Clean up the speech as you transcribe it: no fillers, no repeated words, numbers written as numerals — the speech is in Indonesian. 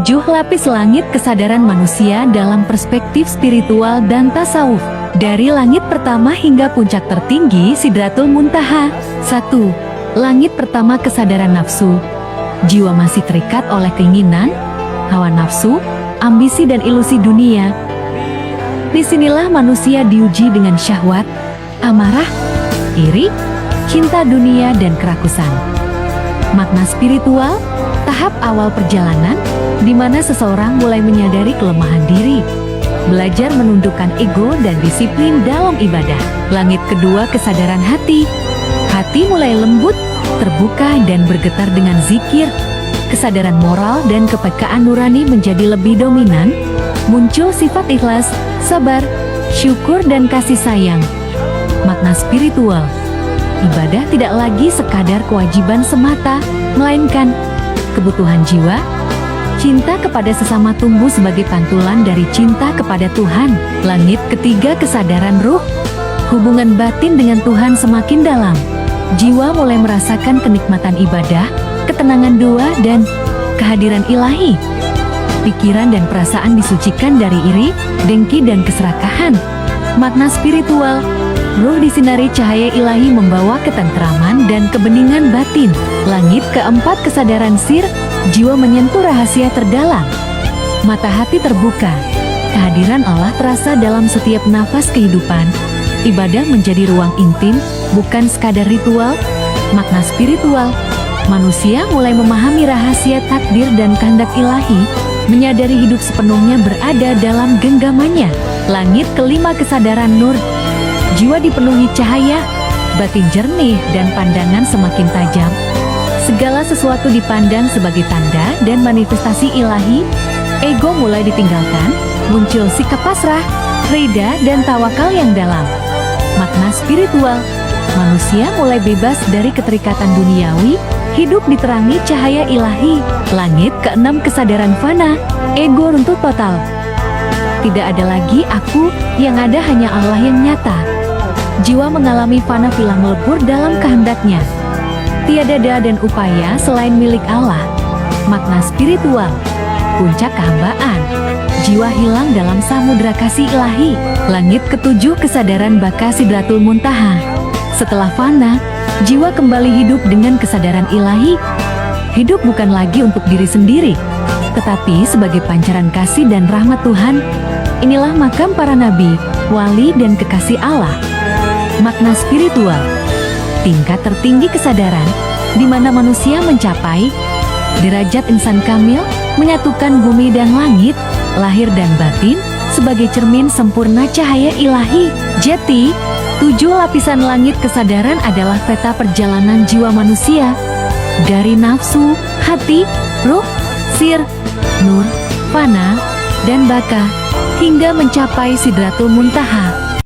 7 lapis langit kesadaran manusia dalam perspektif spiritual dan tasawuf. Dari langit pertama hingga puncak tertinggi Sidratul Muntaha. 1. Langit pertama kesadaran nafsu. Jiwa masih terikat oleh keinginan, hawa nafsu, ambisi dan ilusi dunia. Disinilah manusia diuji dengan syahwat, amarah, iri, cinta dunia dan kerakusan. Makna spiritual, tahap awal perjalanan, di mana seseorang mulai menyadari kelemahan diri, belajar menundukkan ego dan disiplin dalam ibadah. Langit kedua kesadaran hati. Hati mulai lembut, terbuka dan bergetar dengan zikir. Kesadaran moral dan kepekaan nurani menjadi lebih dominan. Muncul sifat ikhlas, sabar, syukur dan kasih sayang. Makna spiritual, ibadah tidak lagi sekadar kewajiban semata, melainkan kebutuhan jiwa. Cinta kepada sesama tumbuh sebagai pantulan dari cinta kepada Tuhan. Langit ketiga kesadaran ruh. Hubungan batin dengan Tuhan semakin dalam. Jiwa mulai merasakan kenikmatan ibadah, ketenangan doa dan kehadiran ilahi. Pikiran dan perasaan disucikan dari iri, dengki dan keserakahan. Makna spiritual, ruh disinari cahaya ilahi membawa ketentraman dan kebeningan batin. Langit keempat kesadaran sir. Jiwa menyentuh rahasia terdalam. Mata hati terbuka. Kehadiran Allah terasa dalam setiap nafas kehidupan. Ibadah menjadi ruang intim, bukan sekadar ritual. Makna spiritual, manusia mulai memahami rahasia takdir dan kehendak ilahi, menyadari hidup sepenuhnya berada dalam genggamannya. Langit kelima kesadaran nur. Jiwa dipenuhi cahaya, batin jernih dan pandangan semakin tajam. Segala sesuatu dipandang sebagai tanda dan manifestasi ilahi. Ego mulai ditinggalkan, muncul sikap pasrah, rida dan tawakal yang dalam. Makna spiritual, manusia mulai bebas dari keterikatan duniawi, hidup diterangi cahaya ilahi. Langit keenam kesadaran fana. Ego runtuh total. Tidak ada lagi aku, yang ada hanya Allah yang nyata. Jiwa mengalami fana hilang melebur dalam kehendaknya. Tiada daya dan upaya selain milik Allah. Makna spiritual, puncak kehambaan. Jiwa hilang dalam samudra kasih ilahi. Langit ketujuh kesadaran baka Sidratul Muntaha. Setelah fana, jiwa kembali hidup dengan kesadaran ilahi. Hidup bukan lagi untuk diri sendiri, tetapi sebagai pancaran kasih dan rahmat Tuhan. Inilah makam para nabi, wali dan kekasih Allah. Makna spiritual, tingkat tertinggi kesadaran, di mana manusia mencapai derajat insan kamil, menyatukan bumi dan langit, lahir dan batin, sebagai cermin sempurna cahaya ilahi. Jati, 7 lapisan langit kesadaran adalah peta perjalanan jiwa manusia. Dari nafsu, hati, ruh, sir, nur, fana, dan baka, hingga mencapai Sidratul Muntaha.